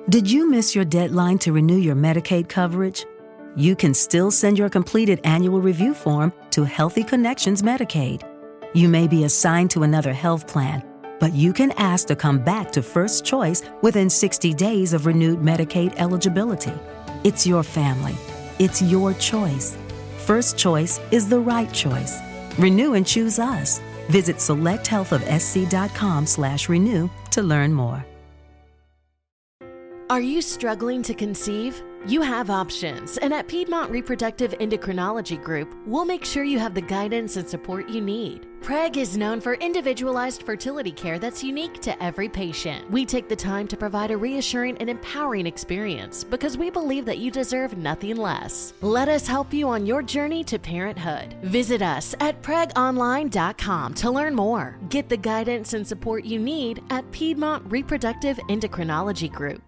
Did you miss your deadline to renew your Medicaid coverage? You can still send your completed annual review form to Healthy Connections Medicaid. You may be assigned to another health plan, but you can ask to come back to First Choice within 60 days of renewed Medicaid eligibility. It's your family. It's your choice. First Choice is the right choice. Renew and choose us. Visit selecthealthofsc.com/renew to learn more. Are you struggling to conceive? You have options, and at Piedmont Reproductive Endocrinology Group, we'll make sure you have the guidance and support you need. PREG is known for individualized fertility care that's unique to every patient. We take the time to provide a reassuring and empowering experience because we believe that you deserve nothing less. Let us help you on your journey to parenthood. Visit us at pregonline.com to learn more. Get the guidance and support you need at Piedmont Reproductive Endocrinology Group.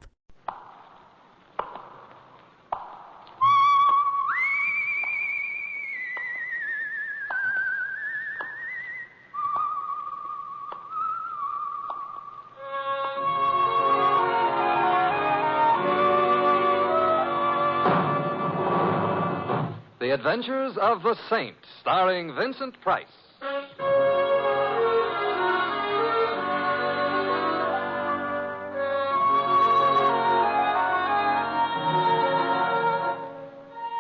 The Adventures of the Saint, starring Vincent Price.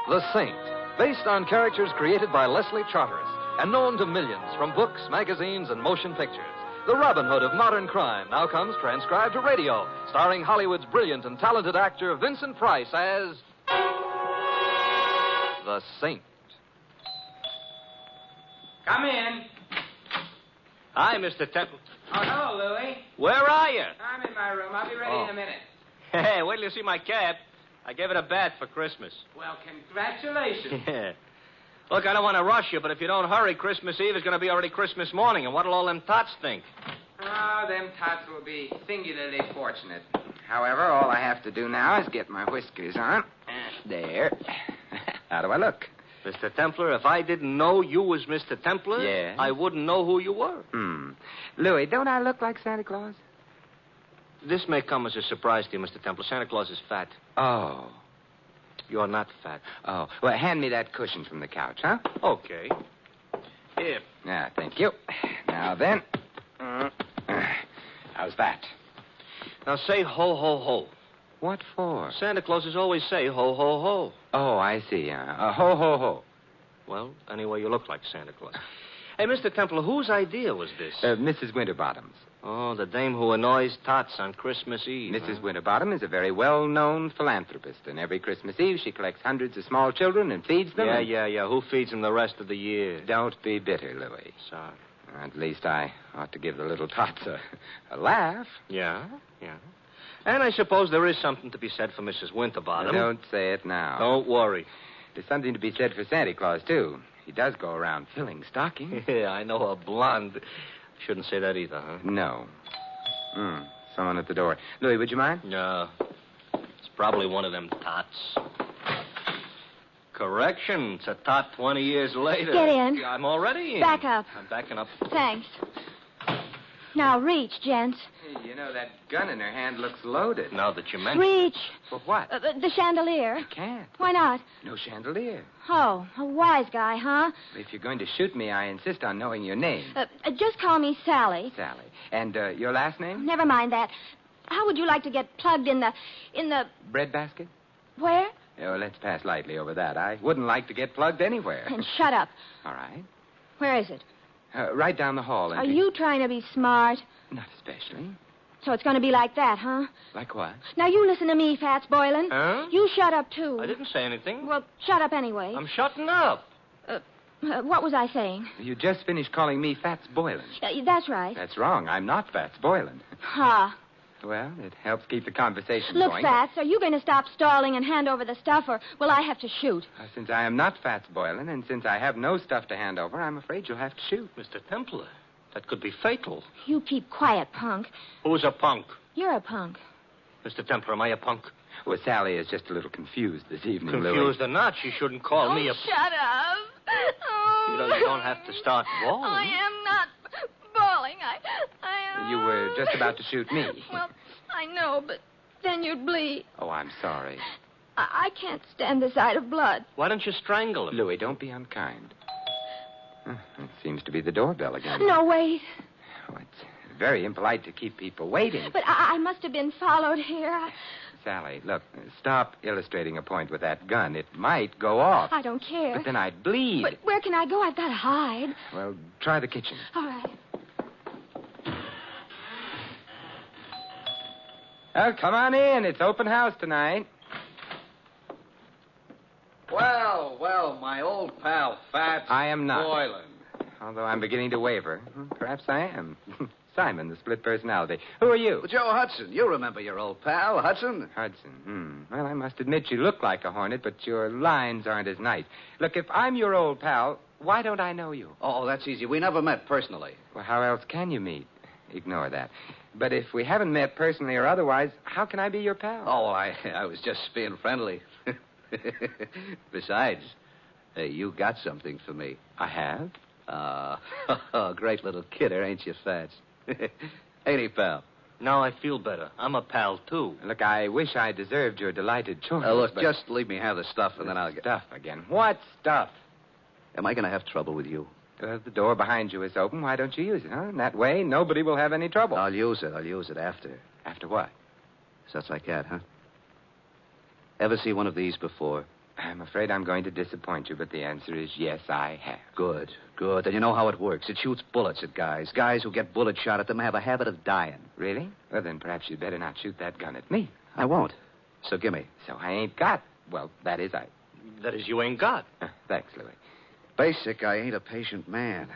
The Saint, based on characters created by Leslie Charteris and known to millions from books, magazines, and motion pictures. The Robin Hood of modern crime now comes transcribed to radio, starring Hollywood's brilliant and talented actor Vincent Price as the Saint. Come in. Hi, Mr. Temple. Oh, hello, Louie. Where are you? I'm in my room. I'll be ready in a minute. Hey, wait till you see my cap. I gave it a bath for Christmas. Well, congratulations. Yeah. Look, I don't want to rush you, but if you don't hurry, Christmas Eve is going to be already Christmas morning, and what'll all them tots think? Oh, them tots will be singularly fortunate. However, all I have to do now is get my whiskers on. There. How do I look? Mr. Templar, if I didn't know you was Mr. Templar, Yeah? I wouldn't know who you were. Louie, don't I look like Santa Claus? This may come as a surprise to you, Mr. Templar. Santa Claus is fat. Oh. You're not fat. Oh. Well, hand me that cushion from the couch, huh? Okay. Here. Yeah, thank you. Now then. How's that? Now say ho, ho, ho. What for? Santa Clauses always say ho, ho, ho. Oh, I see. Ho, ho, ho. Well, anyway, you look like Santa Claus. Hey, Mr. Templar, whose idea was this? Mrs. Winterbottom's. Oh, the dame who annoys tots on Christmas Eve. Mrs. Winterbottom is a very well-known philanthropist, and every Christmas Eve she collects hundreds of small children and feeds them. Yeah. Who feeds them the rest of the year? Don't be bitter, Louie. Sorry. At least I ought to give the little tots a laugh. Yeah. And I suppose there is something to be said for Mrs. Winterbottom. Don't say it now. Don't worry. There's something to be said for Santa Claus, too. He does go around filling stockings. Yeah, I know a blonde. Shouldn't say that either, huh? No. Someone at the door. Louie, would you mind? No. It's probably one of them tots. Correction. It's a tot 20 years later. Get in. I'm already in. Back up. I'm backing up. Thanks. Now, reach, gents. Hey, you know, that gun in her hand looks loaded. Now that you mention Reach. For what? The chandelier. I can't. Why not? No chandelier. Oh, a wise guy, huh? If you're going to shoot me, I insist on knowing your name. Just call me Sally. Sally. And your last name? Never mind that. How would you like to get plugged in the... Breadbasket? Where? Oh, let's pass lightly over that. I wouldn't like to get plugged anywhere. And shut up. All right. Where is it? Right down the hall. Are you trying to be smart? Not especially. So it's going to be like that, huh? Like what? Now, you listen to me, Fats Boylan. Huh? You shut up, too. I didn't say anything. Well, shut up anyway. I'm shutting up. What was I saying? You just finished calling me Fats Boylan. That's right. That's wrong. I'm not Fats Boylan. Ha. Well, it helps keep the conversation Look, going. Fats, are you going to stop stalling and hand over the stuff, or will I have to shoot? Since I am not Fats Boylan, and since I have no stuff to hand over, I'm afraid you'll have to shoot. Mr. Templar, that could be fatal. You keep quiet, punk. Who's a punk? You're a punk. Mr. Templar, am I a punk? Well, Sally is just a little confused this evening, Louie. Confused or not, she shouldn't call me a... Shut up. Oh. You don't have to start bawling. I am not bawling. I am... You were just about to shoot me. Well, I know, but Then you'd bleed. Oh, I'm sorry. I can't stand the sight of blood. Why don't you strangle him? Louis, don't be unkind. It seems to be the doorbell again. No, wait. Oh, it's very impolite to keep people waiting. But I must have been followed here. Sally, look, stop illustrating a point with that gun. It might go off. I don't care. But then I'd bleed. But where can I go? I've got to hide. Well, try the kitchen. All right. Oh, come on in. It's open house tonight. Well, my old pal, Fats. I am not. Boylan. Although I'm beginning to waver. Perhaps I am. Simon, the split personality. Who are you? Well, Joe Hudson. You remember your old pal, Hudson? Hudson. Well, I must admit you look like a hornet, but your lines aren't as nice. Look, if I'm your old pal, why don't I know you? Oh, that's easy. We never met personally. Well, how else can you meet? Ignore that. But if we haven't met personally or otherwise, how can I be your pal? Oh, I was just being friendly. Besides, you got something for me. I have? Great little kidder, ain't you, Fats? Ain't he, pal? Now I feel better. I'm a pal, too. Look, I wish I deserved your delighted choice. Look, but... just leave me have the stuff, and then I'll get... Stuff again. What stuff? Am I going to have trouble with you? The door behind you is open. Why don't you use it, huh? In that way, nobody will have any trouble. I'll use it after. After what? Such like that, huh? Ever see one of these before? I'm afraid I'm going to disappoint you, but the answer is yes, I have. Good. And you know how it works. It shoots bullets at guys. Guys who get bullets shot at them have a habit of dying. Really? Well, then perhaps you'd better not shoot that gun at me. I won't. So gimme. So I ain't got... Well, that is, you ain't got. Thanks, Louis. Basic, I ain't a patient man.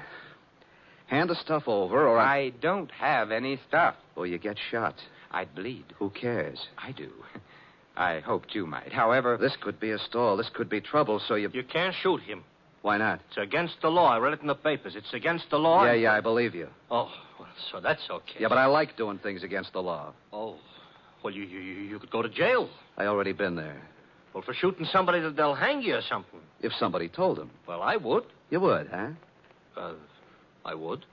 Hand the stuff over, or I don't have any stuff. Or you get shot. I'd bleed. Who cares? I do. I hoped you might. However... This could be a stall. This could be trouble, so you... You can't shoot him. Why not? It's against the law. I read it in the papers. It's against the law. Yeah, I believe you. Oh, well, so that's okay. Yeah, but I like doing things against the law. Oh, well, you could go to jail. I already been there. Well, for shooting somebody, they'll hang you or something. If somebody told them. Well, I would. You would, huh? I would.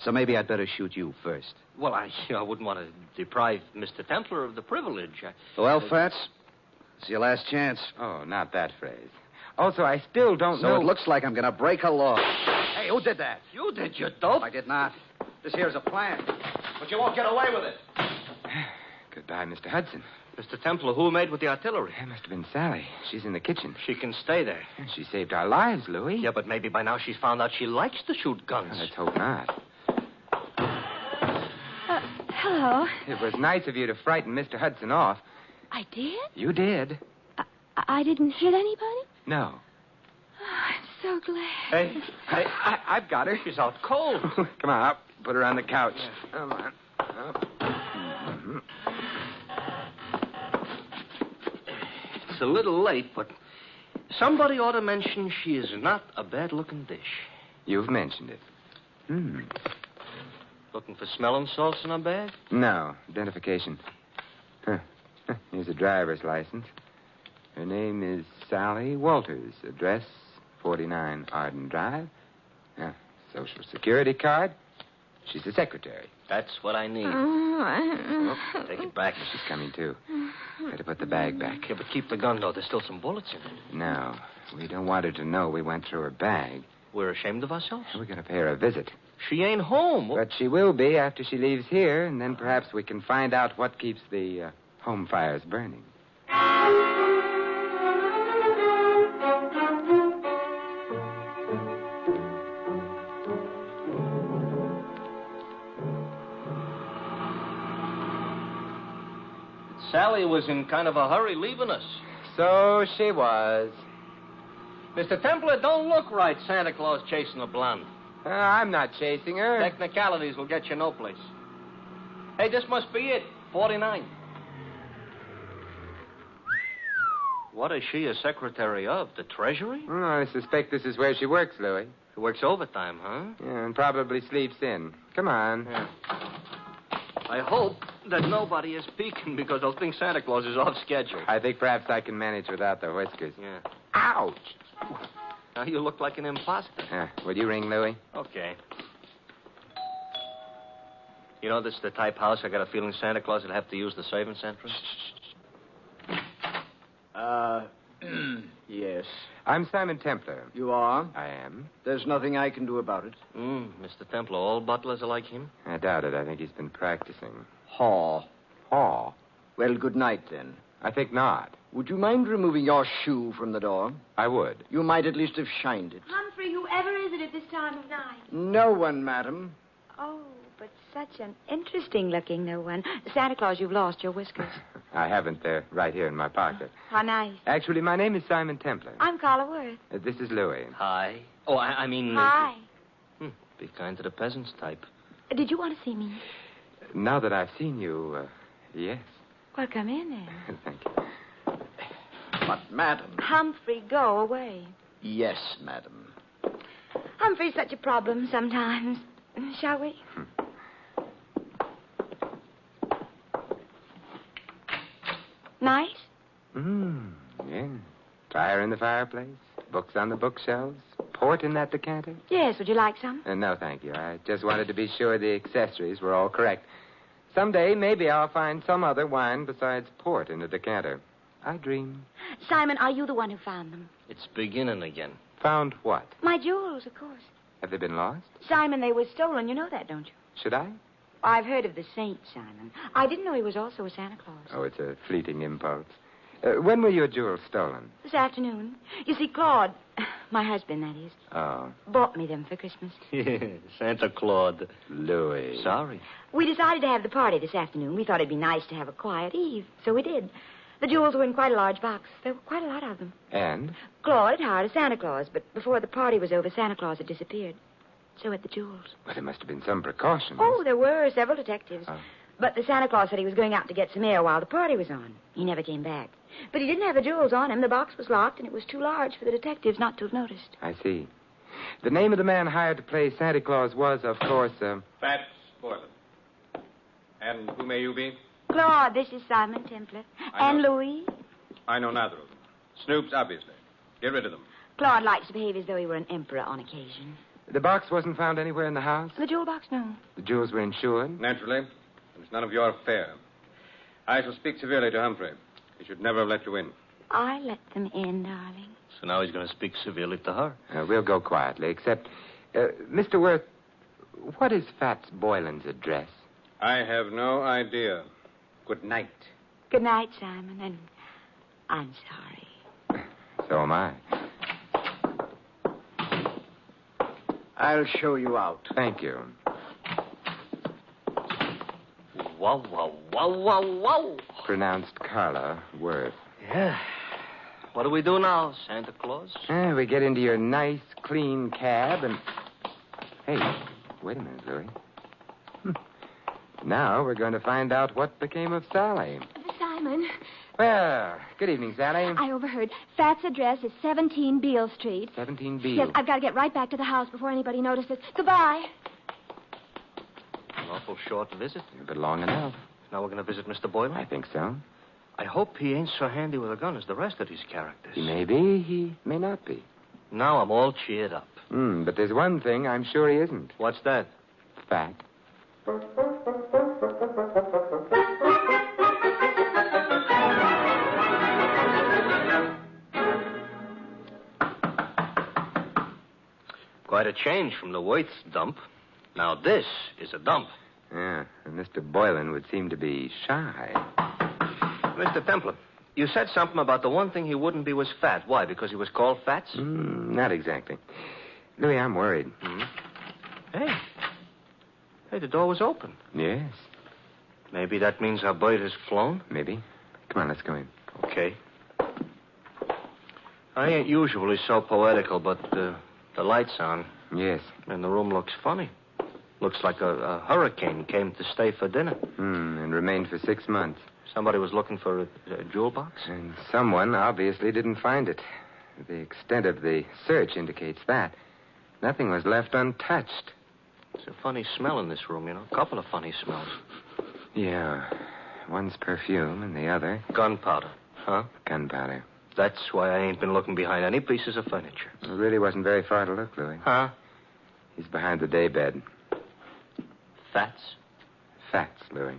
So maybe I'd better shoot you first. Well, I wouldn't want to deprive Mr. Templar of the privilege. Well, Fats, it's your last chance. Oh, not that phrase. Also, I still don't know... So it looks like I'm going to break a law. Hey, who did that? You did, you dope. I did not. This here's a plan. But you won't get away with it. Goodbye, Mr. Hudson. Mr. Templar, who made with the artillery? That must have been Sally. She's in the kitchen. She can stay there. She saved our lives, Louis. Yeah, but maybe by now she's found out she likes to shoot guns. Well, let's hope not. Hello. It was nice of you to frighten Mr. Hudson off. I did? You did. I didn't hit anybody? No. Oh, I'm so glad. Hey, I've got her. She's out cold. Come on, up. Put her on the couch. Come on. Up. Mm-hmm. It's a little late, but somebody ought to mention she is not a bad-looking dish. You've mentioned it. Looking for smelling salts in her bag? No. Identification. Here's a driver's license. Her name is Sally Walters. Address 49 Arden Drive. Social Security card. She's the secretary. That's what I need. Take it back. She's coming, too. Better put the bag back. Yeah, but keep the gun, though. There's still some bullets in it. No. We don't want her to know we went through her bag. We're ashamed of ourselves? We're going to pay her a visit. She ain't home. But she will be after she leaves here, and then perhaps we can find out what keeps the home fires burning. Sally was in kind of a hurry leaving us. So she was. Mr. Templar, don't look right, Santa Claus chasing a blonde. I'm not chasing her. Technicalities will get you no place. Hey, this must be it. 49. What is she a secretary of? The Treasury? Oh, I suspect this is where she works, Louis. She works overtime, huh? Yeah, and probably sleeps in. Come on. Yeah. I hope that nobody is peeking because they'll think Santa Claus is off schedule. I think perhaps I can manage without the whiskers. Yeah. Ouch! Now you look like an imposter. Will you ring, Louis? Okay. You know, this is the type house I got a feeling Santa Claus would have to use the servants' entrance. Yes. I'm Simon Templar. You are? I am. There's nothing I can do about it. Mr. Templar, all butlers are like him? I doubt it. I think he's been practicing. Haw. Haw? Well, good night, then. I think not. Would you mind removing your shoe from the door? I would. You might at least have shined it. Humphrey, whoever is it at this time of night? No one, madam. Oh, but such an interesting-looking no one. Santa Claus, you've lost your whiskers. I haven't. They're right here in my pocket. How nice. Actually, my name is Simon Templar. I'm Carla Worth. This is Louis. Hi. Oh, I mean... Hi. Be kind to the peasants type. Did you want to see me? Now that I've seen you, yes. Well, come in then. Thank you. But, madam... Humphrey, go away. Yes, madam. Humphrey's such a problem sometimes. Shall we? Nice? Yeah. Fire in the fireplace, books on the bookshelves, port in that decanter. Yes, would you like some? No, thank you. I just wanted to be sure the accessories were all correct. Someday, maybe I'll find some other wine besides port in a decanter. I dream. Simon, are you the one who found them? It's beginning again. Found what? My jewels, of course. Have they been lost? Simon, they were stolen. You know that, don't you? Should I? I've heard of the saint, Simon. I didn't know he was also a Santa Claus. Oh, it's a fleeting impulse. When were your jewels stolen? This afternoon. You see, Claude, my husband, that is, Oh, bought me them for Christmas. Santa Claus. Louis. Sorry. We decided to have the party this afternoon. We thought it'd be nice to have a quiet eve, so we did. The jewels were in quite a large box. There were quite a lot of them. And? Claude had hired a Santa Claus, but before the party was over, Santa Claus had disappeared. So had the jewels. Well, there must have been some precautions. Oh, there were several detectives. Oh. But the Santa Claus said he was going out to get some air while the party was on. He never came back. But he didn't have the jewels on him. The box was locked, and it was too large for the detectives not to have noticed. I see. The name of the man hired to play Santa Claus was, of course, Fats Boylan. And who may you be? Claude, this is Simon Templar. I And know. Louis. I know neither of them. Snoops, obviously. Get rid of them. Claude likes to behave as though he were an emperor on occasion. the box wasn't found anywhere in the house? The jewel box, no. The jewels were insured? Naturally. It's none of your affair. I shall speak severely to Humphrey. He should never have let you in. I let them in, darling. So now he's going to speak severely to her. We'll go quietly, except, Mr. Worth, what is Fats Boylan's address? I have no idea. Good night. Good night, Simon, and I'm sorry. So am I. I'll show you out. Thank you. Wow, wow, wow, wow, wow. Pronounced Carla Worth. Yeah. What do we do now, Santa Claus? We get into your nice, clean cab and... Hey, wait a minute, Louis. Now we're going to find out what became of Sally. Simon, Well, good evening, Sally. I overheard. Fat's address is 17 Beale Street. 17 Beale. Yes, I've got to get right back to the house before anybody notices. Goodbye. An awful short visit. But long enough. Now we're going to visit Mr. Boylan? I think so. I hope he ain't so handy with a gun as the rest of these characters. He may be, he may not be. Now I'm all cheered up. But there's one thing I'm sure he isn't. What's that? Fat. Quite a change from the Waits dump. Now this is a dump. Yeah, and Mr. Boylan would seem to be shy. Mr. Templar, you said something about the one thing he wouldn't be was fat. Why, because he was called Fats? Not exactly. Louis, I'm worried. Hey, the door was open. Yes, Maybe that means our bird has flown? maybe. Come on, let's go in. Okay. I ain't usually so poetical, but the light's on, Yes. and the room looks funny. Looks like a hurricane came to stay for dinner. And remained for 6 months. Somebody was looking for a jewel box? And someone obviously didn't find it. The extent of the search indicates that. Nothing was left untouched. It's a funny smell in this room, you know. A couple of funny smells. Yeah. One's perfume and the other Gunpowder, huh? gunpowder. That's why I ain't been looking behind any pieces of furniture. It really wasn't very far to look, Louis. Huh? He's behind the daybed. Fats? Fats, Louis.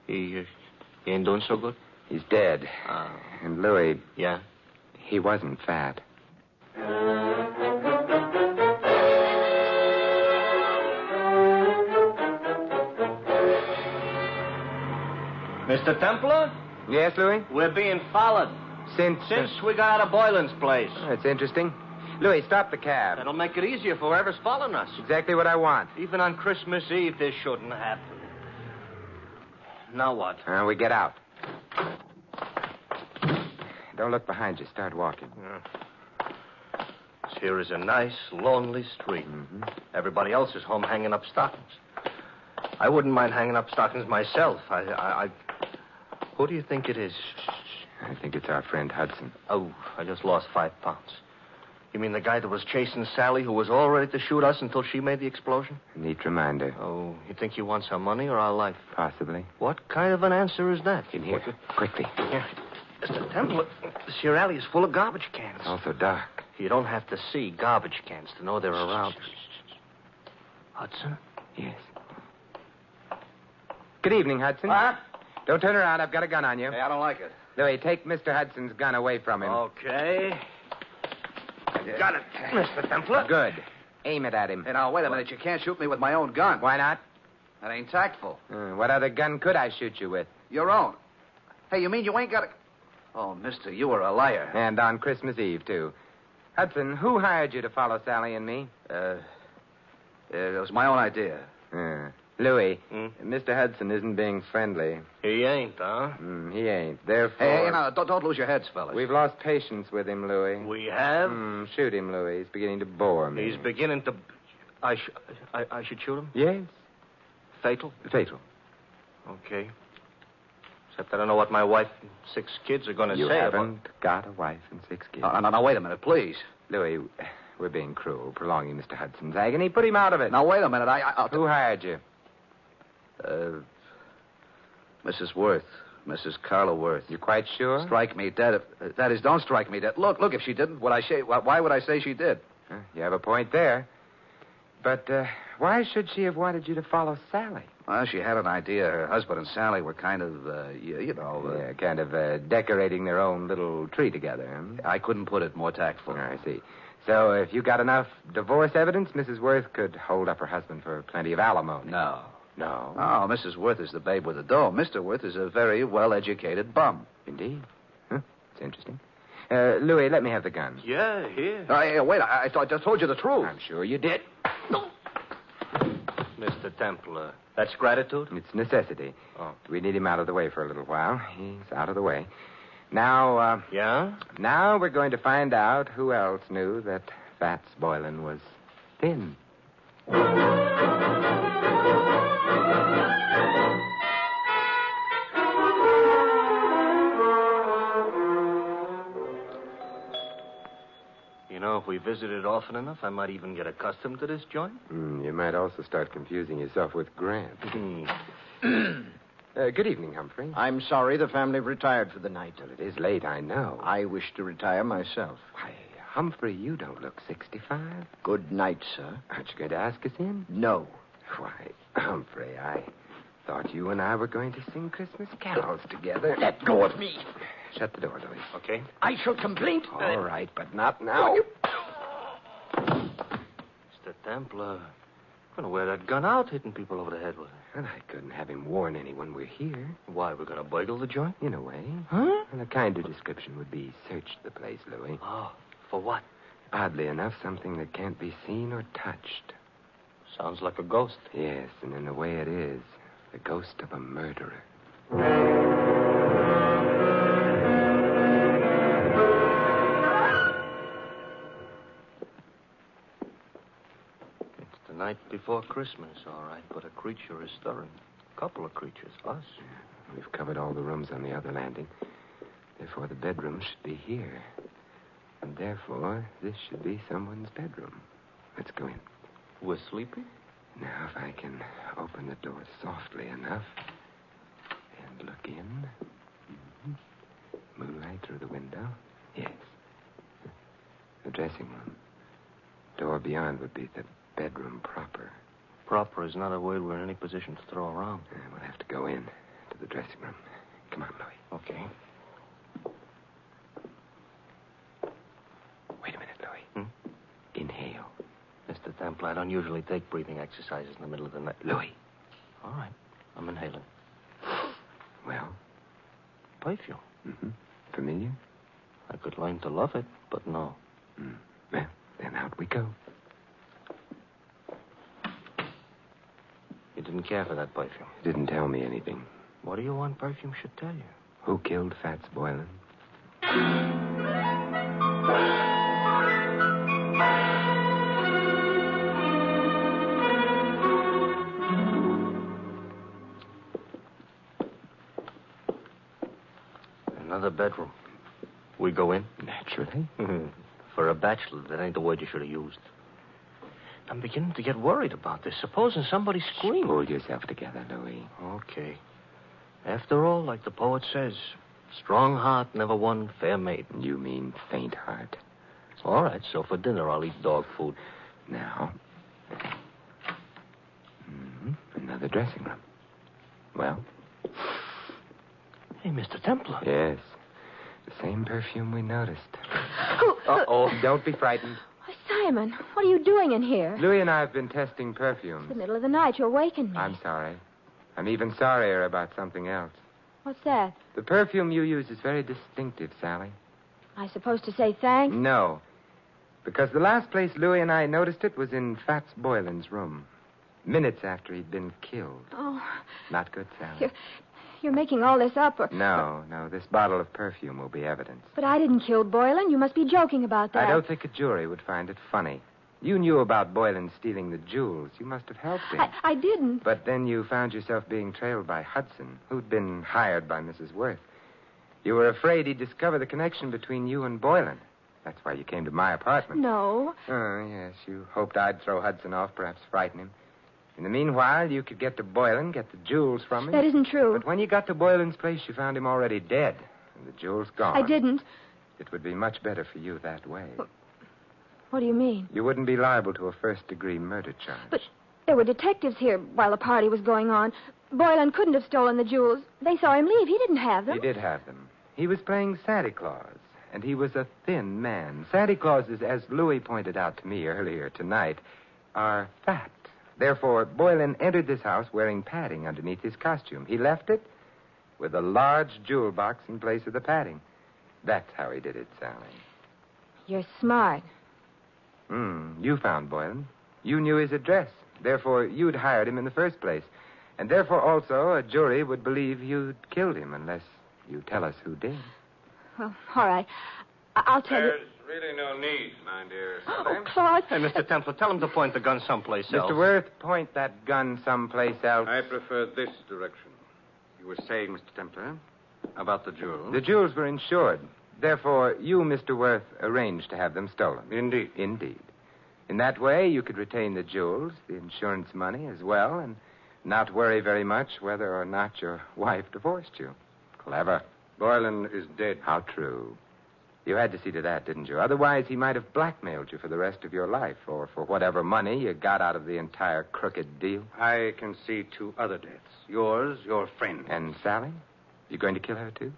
He ain't doing so good? He's dead. And Louis... Yeah? He wasn't fat. Mr. Templar? Yes, Louis? We're being followed. Since we got out of Boylan's place. That's interesting. Louis, stop the cab. That'll make it easier for whoever's following us. Exactly what I want. Even on Christmas Eve, this shouldn't happen. Now what? We get out. Don't look behind you. Start walking. This here is a nice, lonely street. Mm-hmm. Everybody else is home hanging up stockings. I wouldn't mind hanging up stockings myself. Who do you think it is? I think it's our friend Hudson. Oh, I just lost 5 pounds. You mean the guy that was chasing Sally, who was all ready to shoot us until she made the explosion? A neat reminder. Oh, you think he wants our money or our life? Possibly. What kind of an answer is that? In here. Quickly. Here. Mr. Templar, this here alley is full of garbage cans. It's also dark. You don't have to see garbage cans to know they're around. Hudson? Yes. Good evening, Hudson. What? Don't turn around. I've got a gun on you. Hey, I don't like it. Louis, take Mr. Hudson's gun away from him. Okay. Got it, Mr. Templar. Good. Aim it at him. Hey, now, wait a minute. You can't shoot me with my own gun. Why not? That ain't tactful. What other gun could I shoot you with? Your own. Hey, you mean you ain't got a... Oh, mister, you are a liar. And on Christmas Eve, too. Hudson, who hired you to follow Sally and me? It was my own idea. Louis, Mr. Hudson isn't being friendly. He ain't, huh? He ain't. Therefore... Hey, now, don't lose your heads, fellas. We've lost patience with him, Louis. We have? Shoot him, Louis. He's beginning to bore me. He's beginning to... I should shoot him? Yes. Fatal? Fatal. Okay. Except I don't know what my wife and 6 kids are going to say. You haven't got a wife and 6 kids. Now, wait a minute, please. Louis, we're being cruel, prolonging Mr. Hudson's agony. Put him out of it. Now, wait a minute. I'll... Who hired you? Mrs. Worth. Mrs. Carla Worth. You quite sure? Strike me dead. That is, don't strike me dead. Look, if she didn't, why would I say she did? You have a point there. But why should she have wanted you to follow Sally? Well, she had an idea. Her husband and Sally were kind of, kind of decorating their own little tree together. I couldn't put it more tactful. I see. So if you got enough divorce evidence, Mrs. Worth could hold up her husband for plenty of alimony. No. No? Oh, Mrs. Worth is the babe with the dough. Mr. Worth is a very well-educated bum. Indeed. It's interesting. Louis, let me have the gun. Yeah, here. Wait, I just told you the truth. I'm sure you did. Mr. Templar, that's gratitude? It's necessity. Oh. We need him out of the way for a little while. He's out of the way. Now, Yeah? Now we're going to find out who else knew that Fats Boylan was thin. You know, if we visited often enough, I might even get accustomed to this joint. You might also start confusing yourself with Grant. Good evening, Humphrey. I'm sorry the family retired for the night. Well, it is late, I know. I wish to retire myself. Why, Humphrey, you don't look 65. Good night, sir. Aren't you going to ask us in? No. Why, Humphrey, I thought you and I were going to sing Christmas carols together. Let go of me. Shut the door, Louis. Okay. I shall complain. All right, but not now. Mr. Templar, I'm going to wear that gun out, hitting people over the head with it. And I couldn't have him warn anyone we're here. Why, we're going to burgle the joint? In a way. Huh? And a kinder description would be search the place, Louis. Oh, for what? Oddly enough, something that can't be seen or touched. Sounds like a ghost. Yes, and in a way it is. The ghost of a murderer. It's the night before Christmas, all right, but a creature is stirring. A couple of creatures, us. We've covered all the rooms on the other landing. Therefore, the bedroom should be here. And therefore, this should be someone's bedroom. Let's go in. We're sleepy? Now, if I can open the door softly enough and look in. Moonlight through the window. Yes. The dressing room. Door beyond would be the bedroom proper. Proper is not a word we're in any position to throw around. We'll have to go in to the dressing room. Come on, Louis. Okay. Wait a minute, Louis. Inhale. Mr. Templar, I don't usually take breathing exercises in the middle of the night. Louis. All right. I'm inhaling. Well? Perfume. Mm-hmm. Familiar? I could learn to love it, but no. Well, then out we go. You didn't care for that perfume. Didn't tell me anything. What do you want perfume should tell you? Who killed Fats Boylan? Another bedroom. We go in? Naturally. For a bachelor, that ain't the word you should have used. I'm beginning to get worried about this. Supposing somebody screamed. Pull yourself together, Louis. Okay. After all, like the poet says, strong heart never won fair maiden. You mean faint heart. All right, so for dinner I'll eat dog food. Now. Another dressing room. Well? Hey, Mr. Templar. Yes. The same perfume we noticed. Oh, Don't be frightened. Simon, what are you doing in here? Louis and I have been testing It's perfumes. the middle of the night. You awakened me. I'm sorry. I'm even sorrier about something else. What's that? The perfume you use is very distinctive, Sally. I supposed to say thanks? No. Because the last place Louis and I noticed it was in Fats Boylan's room. Minutes after he'd been killed. Oh, Not good, Sally. you're making all this up. No. This bottle of perfume will be evidence. But I didn't kill Boylan. You must be joking about that. I don't think a jury would find it funny. You knew about Boylan stealing the jewels. You must have helped him. I didn't. But then you found yourself being trailed by Hudson, who'd been hired by Mrs. Worth. You were afraid he'd discover the connection between you and Boylan. That's why you came to my apartment. No. Oh, yes. You hoped I'd throw Hudson off, perhaps frighten him. In the meanwhile, you could get to Boylan, get the jewels from him. That isn't true. But when you got to Boylan's place, you found him already dead, and the jewels gone. I didn't. It would be much better for you that way. What do you mean? You wouldn't be liable to a first-degree murder charge. But there were detectives here while the party was going on. Boylan couldn't have stolen the jewels. They saw him leave. He didn't have them. He did have them. He was playing Santa Claus, and he was a thin man. Santa Clauses, as Louis pointed out to me earlier tonight, are fat. Therefore, Boylan entered this house wearing padding underneath his costume. He left it with a large jewel box in place of the padding. That's how he did it, Sally. You're smart. You found Boylan. You knew his address. Therefore, you'd hired him in the first place. And therefore, also, a jury would believe you'd killed him unless you tell us who did. Well, all right. I'll tell you. There's really no need, my dear Oh, Sally. Claus. Hey, Mr. Templar, tell him to point the gun someplace else. Mr. Worth, point that gun someplace else. I prefer this direction. You were saying, Mr. Templar, about the jewels. The jewels were insured. Therefore, you, Mr. Worth, arranged to have them stolen. Indeed. Indeed. In that way, you could retain the jewels, the insurance money as well, and not worry very much whether or not your wife divorced you. Clever. Boylan is dead. How true. You had to see to that, didn't you? Otherwise, he might have blackmailed you for the rest of your life, or for whatever money you got out of the entire crooked deal. I can see two other deaths. Yours, your friend. And Sally? You going to kill her, too?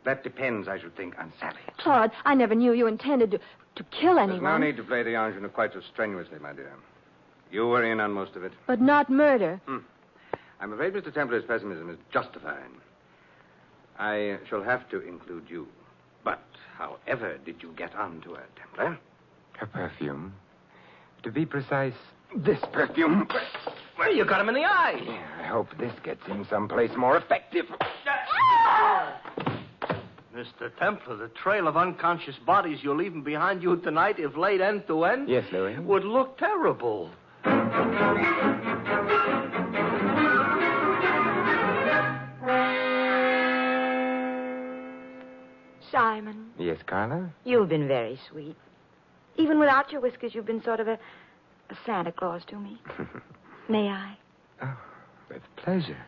That depends, I should think, on Sally. Claude, I never knew you intended to kill anyone. There's no need to play the ingenue quite so strenuously, my dear. You were in on most of it. But not murder. I'm afraid Mr. Templar's pessimism is justified. I shall have to include you. But however did you get onto her, Templar? Her perfume. To be precise, this perfume. Well, you got him in the eye. Yeah, I hope this gets him someplace more effective. Mr. Templar, the trail of unconscious bodies you're leaving behind you tonight, if laid end to end, Yes, Louis? would look terrible. Simon, Yes, Carla? you've been very sweet. Even without your whiskers, you've been sort of a Santa Claus to me. May I? Oh, with pleasure.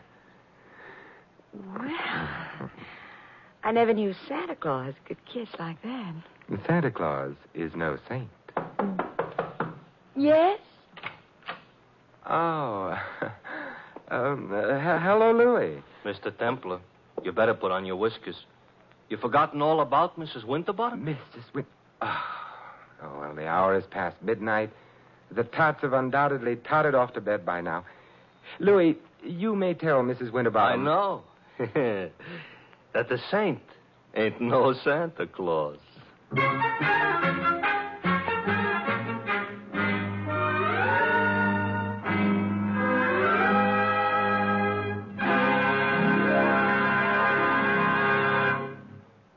Well, I never knew Santa Claus could kiss like that. Santa Claus is no saint. Yes? Oh. Hello, Louis. Mr. Templar, You better put on your whiskers. You forgotten all about Mrs. Winterbottom? Mrs. Oh, well, the hour is past midnight. The tots have undoubtedly tottered off to bed by now. Louis, you may tell Mrs. Winterbottom. I know. That the saint ain't no Santa Claus.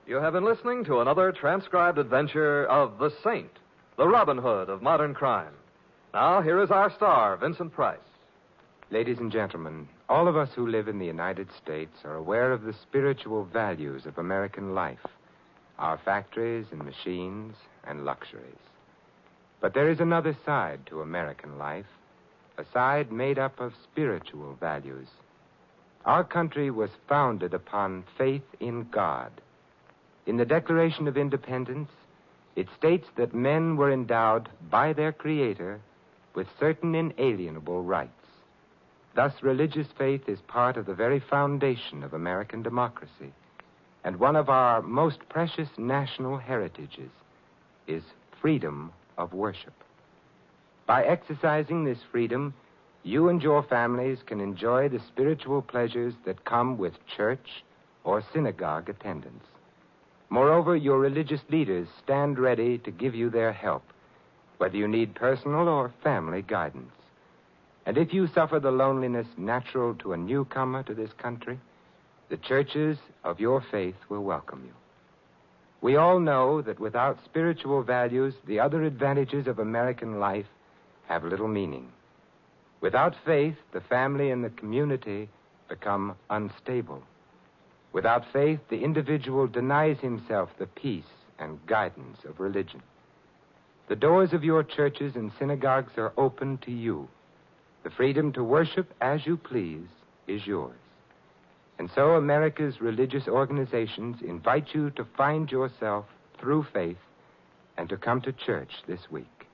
You have been listening to another transcribed adventure of the Saint, the Robin Hood of modern crime. Now, here is our star, Vincent Price. Ladies and gentlemen, all of us who live in the United States are aware of the spiritual values of American life, our factories and machines and luxuries. But there is another side to American life, a side made up of spiritual values. Our country was founded upon faith in God. In the Declaration of Independence, it states that men were endowed by their Creator with certain inalienable rights. Thus, religious faith is part of the very foundation of American democracy, and one of our most precious national heritages is freedom of worship. By exercising this freedom, you and your families can enjoy the spiritual pleasures that come with church or synagogue attendance. Moreover, your religious leaders stand ready to give you their help, whether you need personal or family guidance. And if you suffer the loneliness natural to a newcomer to this country, the churches of your faith will welcome you. We all know that without spiritual values, the other advantages of American life have little meaning. Without faith, the family and the community become unstable. Without faith, the individual denies himself the peace and guidance of religion. The doors of your churches and synagogues are open to you. The freedom to worship as you please is yours. And so America's religious organizations invite you to find yourself through faith and to come to church this week.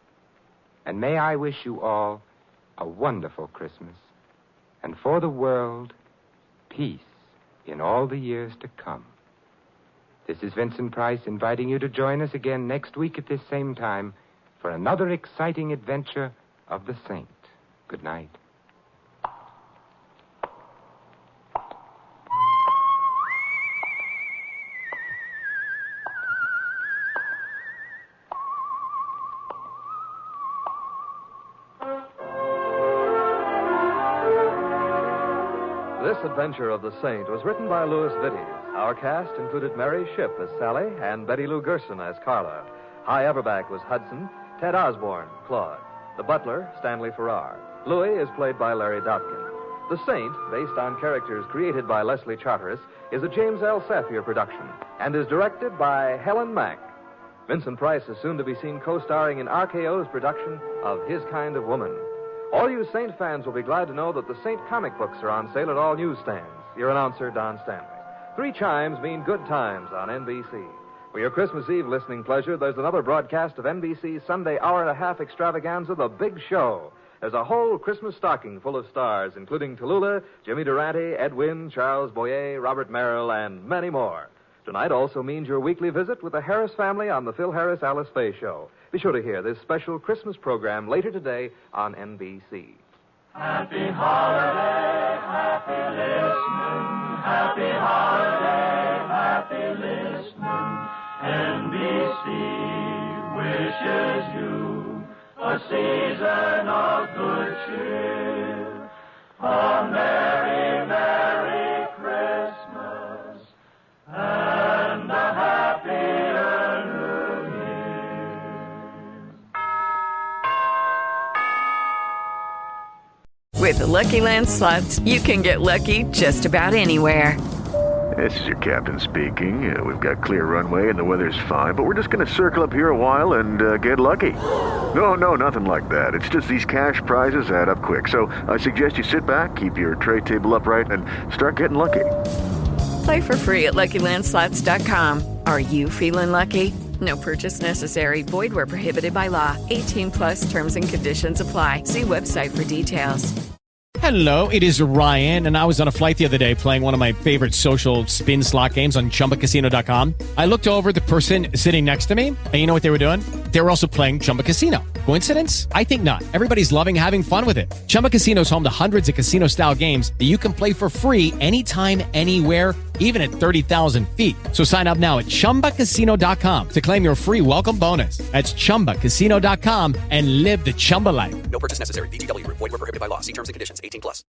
And may I wish you all a wonderful Christmas, and for the world, peace in all the years to come. This is Vincent Price inviting you to join us again next week at this same time for another exciting adventure of the Saint. Good night. This adventure of the Saint was written by Louis Vittes. Our cast included Mary Shipp as Sally and Betty Lou Gerson as Carla. Hy Everback was Hudson, Ted Osborne, Claude. The butler, Stanley Farrar. Louis is played by Larry Dotkin. The Saint, based on characters created by Leslie Charteris, is a James L. Safier production and is directed by Helen Mack. Vincent Price is soon to be seen co-starring in RKO's production of His Kind of Woman. All you Saint fans will be glad to know that the Saint comic books are on sale at all newsstands. Your announcer, Don Stanley. 3 chimes mean good times on NBC. For your Christmas Eve listening pleasure, there's another broadcast of NBC's Sunday hour-and-a-half extravaganza, The Big Show. There's a whole Christmas stocking full of stars, including Tallulah, Jimmy Durante, Ed Wynn, Charles Boyer, Robert Merrill, and many more. Tonight also means your weekly visit with the Harris family on the Phil Harris-Alice Faye Show. Be sure to hear this special Christmas program later today on NBC. Happy holiday, happy listening. Happy holiday, happy listening. NBC wishes you a season of good cheer. A merry, merry Christmas and a happier New Year. With the Lucky Land Slots, you can get lucky just about anywhere. This is your captain speaking. We've got clear runway and the weather's fine, but we're just going to circle up here a while and get lucky. No, nothing like that. It's just these cash prizes add up quick. So I suggest you sit back, keep your tray table upright, and start getting lucky. Play for free at LuckyLandSlots.com. Are you feeling lucky? No purchase necessary. Void where prohibited by law. 18+ terms and conditions apply. See website for details. Hello, it is Ryan, and I was on a flight the other day playing one of my favorite social spin slot games on ChumbaCasino.com. I looked over at the person sitting next to me, and you know what they were doing? They were also playing Chumba Casino. Coincidence? I think not. Everybody's loving having fun with it. Chumba Casino is home to hundreds of casino-style games that you can play for free anytime, anywhere, even at 30,000 feet. So sign up now at ChumbaCasino.com to claim your free welcome bonus. That's ChumbaCasino.com and live the Chumba life. No purchase necessary. VGW. Void where prohibited by law. See terms and conditions. 18+.